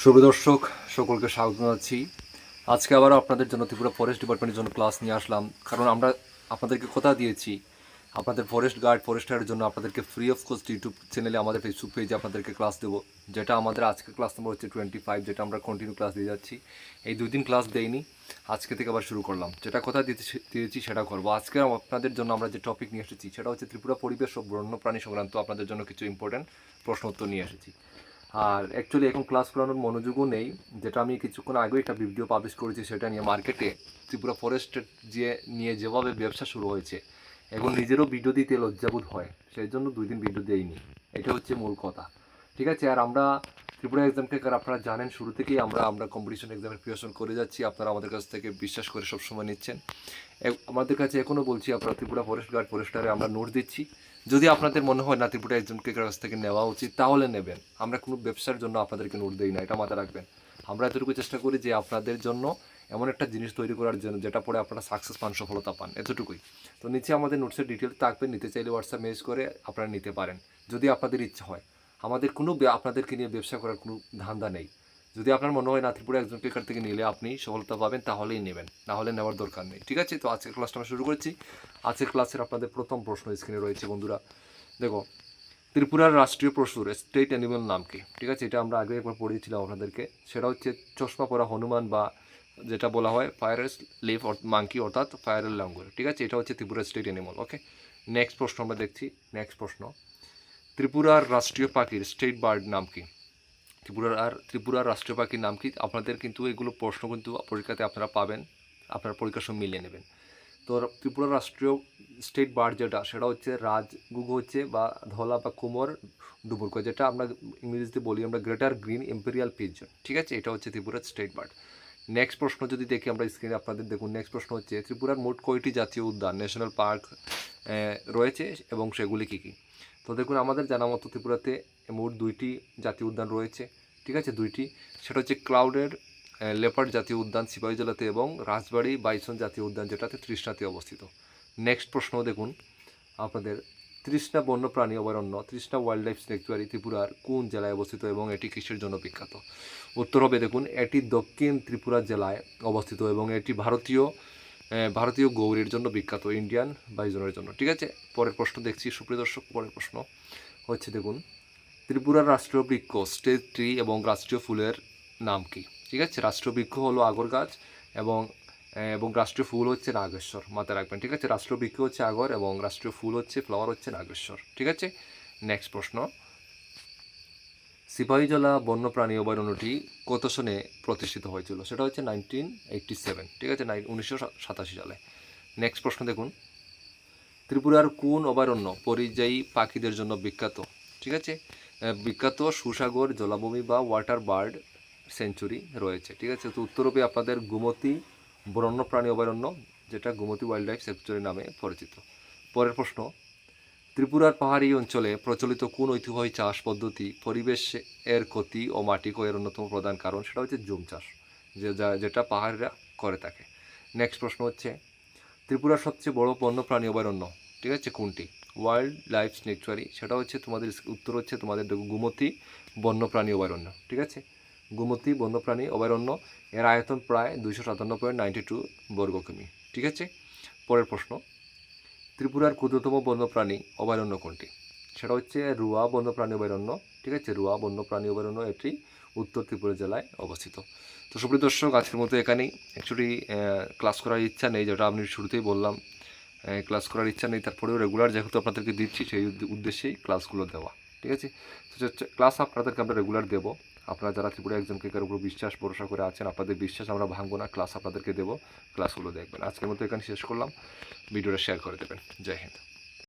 শুভ দর্শক সকলকে স্বাগত জানাচ্ছি। আজকে আবারও আপনাদের জন্য ত্রিপুরা ফরেস্ট ডিপার্টমেন্টের জন্য ক্লাস নিয়ে আসলাম, কারণ আমরা আপনাদেরকে কথা দিয়েছি আপনাদের ফরেস্ট গার্ড ফরেস্টারের জন্য আপনাদেরকে ফ্রি অফ কস্ট ইউটিউব চ্যানেলে আমাদের ফেসবুক পেজে আপনাদেরকে ক্লাস দেবো, যেটা আমাদের আজকের ক্লাস নম্বর হচ্ছে 25, যেটা আমরা কন্টিনিউ ক্লাস দিয়ে যাচ্ছি। এই 2 দিন ক্লাস দেইনি, আজকে থেকে আবার শুরু করলাম। যেটা কথা দিয়েছি সেটা করবো। আজকে আপনাদের জন্য আমরা যে টপিক নিয়ে এসেছি সেটা হচ্ছে ত্রিপুরা পরিবেশ ও বন্যপ্রাণী সংক্রান্ত আপনাদের জন্য কিছু ইম্পর্টেন্ট প্রশ্ন উত্তর নিয়ে এসেছি। আর অ্যাকচুয়ালি এখন ক্লাস করানোর মনোযোগও নেই, যেটা আমি কিছুক্ষণ আগেও একটা ভিডিও পাবলিশ করেছি, সেটা নিয়ে মার্কেটে ত্রিপুরা ফরেস্টের নিয়ে যেভাবে ব্যবসা শুরু হয়েছে, এখন নিজেরও ভিডিও দিতে লজ্জাবোধ হয়, সেই জন্য 2 দিন ভিডিও দেইনি। এটা হচ্ছে মূল কথা, ঠিক আছে। আর আমরা ত্রিপুরা এক্সাম টেকার, আপনারা জানেন শুরু থেকেই আমরা কম্পিটিশন এক্সামের প্রিপারেশন করে যাচ্ছি। আপনারা আমাদের কাছ থেকে বিশ্বাস করে সবসময় নিচ্ছেন। আমাদের কাছে এখনও বলছি, আপনারা ত্রিপুরা ফরেস্ট গার্ড ফরেস্টারে আমরা নোট দিচ্ছি। যদি আপনাদের মনে হয় না ত্রিপুরা একজনকে কাছ থেকে নেওয়া উচিত, তাহলে নেবেন। আমরা কোনো ব্যবসার জন্য আপনাদেরকে নোট দিই না, এটা মাথায় রাখবেন। আমরা এতটুকু চেষ্টা করি যে আপনাদের জন্য এমন একটা জিনিস তৈরি করার জন্য যেটা পরে আপনারা সাকসেস পান, সফলতা পান, এতটুকুই। তো নিচে আমাদের নোটসের ডিটেলস থাকবে, নিতে চাইলে হোয়াটসঅ্যাপ মেসেজ করে আপনারা নিতে পারেন যদি আপনাদের ইচ্ছা হয়। আমাদের কোনো আপনাদেরকে নিয়ে ব্যবসা করার কোনো ধান্দা নেই। যদি আপনার মনে হয় না ত্রিপুরা একজন ক্রিকেটার থেকে নিলে আপনি সফলতা পাবেন, তাহলেই নেবেন, নাহলে নেওয়ার দরকার নেই, ঠিক আছে। তো আজকের ক্লাসটা আমরা শুরু করছি। আজকের ক্লাসের আপনাদের প্রথম প্রশ্ন স্ক্রিনে রয়েছে বন্ধুরা, দেখো। ত্রিপুরার রাষ্ট্রীয় পশুর স্টেট অ্যানিমেল নাম কি? ঠিক আছে, এটা আমরা আগে একবার পড়িয়েছিলাম আপনাদেরকে। সেটা হচ্ছে চশমা পরা হনুমান, বা যেটা বলা হয় ফায়ারেস লিফ মাঙ্কি, অর্থাৎ ফায়ারের লাঙ্গুর, ঠিক আছে। এটা হচ্ছে ত্রিপুরার স্টেট অ্যানিমেল। ওকে, নেক্সট প্রশ্ন আমরা দেখছি। নেক্সট প্রশ্ন, ত্রিপুরার রাষ্ট্রীয় পাখির স্টেট বার্ড নাম কি? ত্রিপুরার রাষ্ট্রীয় পাখির নাম কি? আপনাদের কিন্তু এগুলো প্রশ্ন কিন্তু পরীক্ষাতে আপনারা পাবেন, আপনার পরীক্ষার সময় মিলিয়ে নেবেন। তো ত্রিপুরার রাষ্ট্রীয় স্টেট বার্ড যেটা, সেটা হচ্ছে রাজগুগু হচ্ছে, বা ধলা বা কুমোর ডুমুরকো, যেটা আমরা ইংরেজিতে বলি আমরা গ্রেটার গ্রিন এম্পেরিয়াল পিজন, ঠিক আছে। এটা হচ্ছে ত্রিপুরার স্টেট বার্ড। নেক্সট প্রশ্ন যদি দেখি আমরা স্ক্রিনে আপনাদের, দেখুন নেক্সট প্রশ্ন হচ্ছে, ত্রিপুরার মোট কয়টি জাতীয় উদ্যান ন্যাশনাল পার্ক রয়েছে এবং সেগুলি কী কী? তো দেখুন, আমাদের জানা মতো ত্রিপুরাতে মোট 2টি জাতীয় উদ্যান রয়েছে, ঠিক আছে, 2টি। সেটা হচ্ছে ক্লাউডের লেপার্ড জাতীয় উদ্যান সিপাহী জেলাতে, এবং রাজবাড়ি বাইসন জাতীয় উদ্যান, যেটাতে তৃষ্ণাতে অবস্থিত। নেক্সট প্রশ্ন দেখুন আপনাদের, তৃষ্ণা বন্যপ্রাণী অভয়ারণ্য, তৃষ্ণা ওয়াইল্ড লাইফ স্যাংচুয়ারি ত্রিপুরার কোন জেলায় অবস্থিত এবং এটি কিসের জন্য বিখ্যাত? উত্তর হবে, দেখুন, এটি দক্ষিণ ত্রিপুরা জেলায় অবস্থিত এবং এটি ভারতীয় গৌড়ের জন্য বিখ্যাত, ইন্ডিয়ান বাইজনের জন্য, ঠিক আছে। পরের প্রশ্ন দেখছি সুপ্রিয় দর্শক। পরের প্রশ্ন হচ্ছে, দেখুন, ত্রিপুরার রাষ্ট্রীয় বৃক্ষ স্টেট ট্রি এবং রাষ্ট্রীয় ফুলের নাম কি? ঠিক আছে, রাষ্ট্রীয় বৃক্ষ হলো আগর গাছ, এবং রাষ্ট্রীয় ফুল হচ্ছে নাগেশ্বর, মাথায় রাখবেন, ঠিক আছে। রাষ্ট্রীয় বৃক্ষ হচ্ছে আগর এবং রাষ্ট্রীয় ফুল হচ্ছে ফ্লাওয়ার হচ্ছে নাগেশ্বর, ঠিক আছে। নেক্সট প্রশ্ন, সিপাহীজলা বন্যপ্রাণী অভয়ারণ্যটি কত সনে প্রতিষ্ঠিত হয়েছিল? সেটা হচ্ছে 1987, ঠিক আছে, 1987 সালে। নেক্সট প্রশ্ন দেখুন, ত্রিপুরার কোন অভয়ারণ্য পরিযায়ী পাখিদের জন্য বিখ্যাত? ঠিক আছে, বিখ্যাত সুসাগর জলাভূমি বা ওয়াটার বার্ড সেঞ্চুরি রয়েছে, ঠিক আছে। তো উত্তর হবে আপনাদের গোমতী বন্যপ্রাণী অভয়ারণ্য, যেটা গোমতী ওয়াইল্ড লাইফ স্যাংচুরি নামে পরিচিত। পরের প্রশ্ন, ত্রিপুরার পাহাড়ি অঞ্চলে প্রচলিত কোন ঐতিহ্যবাহী চাষ পদ্ধতি পরিবেশ এর ক্ষতি ও মাটি ক্ষয়ের অন্যতম প্রধান কারণ? সেটা হচ্ছে জুম চাষ, যেটা পাহাড়িরা করে থাকে। নেক্সট প্রশ্ন হচ্ছে, ত্রিপুরার সবচেয়ে বড় বন্যপ্রাণী অভয়ারণ্য, ঠিক আছে, কোনটি? ওয়াইল্ড লাইফ স্যাংচুয়ারি, সেটা হচ্ছে তোমাদের উত্তর হচ্ছে তোমাদের গোমতী বন্যপ্রাণী অভয়ারণ্য, ঠিক আছে। গোমতী বন্যপ্রাণী অভয়ারণ্য, এর আয়তন প্রায় 257.92 বর্গ কিমি, ঠিক আছে। পরের প্রশ্ন, ত্রিপুরার ক্ষুদ্রতম বন্যপ্রাণী অভয়ারণ্য কোনটি? সেটা হচ্ছে রুয়া বন্যপ্রাণী অভয়ারণ্য, ঠিক আছে। রুয়া বন্যপ্রাণী অভয়ারণ্য, এটি উত্তর ত্রিপুরা জেলায় অবস্থিত। তো সুপ্রিয় দর্শক, আজকের মতো এখানেই। অ্যাকচুয়ালি ক্লাস করার ইচ্ছা নেই, যেটা আপনি শুরুতেই বললাম, ক্লাস করার ইচ্ছা নেই, তারপরেও রেগুলার যেহেতু আপনাদেরকে দিচ্ছি, সেই উদ্দেশ্যেই ক্লাসগুলো দেওয়া, ঠিক আছে। তো ক্লাস আপনাদেরকে আমরা রেগুলার দেবো। আপনারা যারা ত্রিপুরা একজন ক্রিকেটার উপর বিশ্বাস ভরসা করে আছেন, আপনাদের বিশ্বাস আমরা ভাঙবো না, ক্লাস আপনাদেরকে দেবো, ক্লাসগুলো দেখবেন। আজকের মতো এখানে শেষ করলাম, ভিডিওটা শেয়ার করে দেবেন। জয় হিন্দ।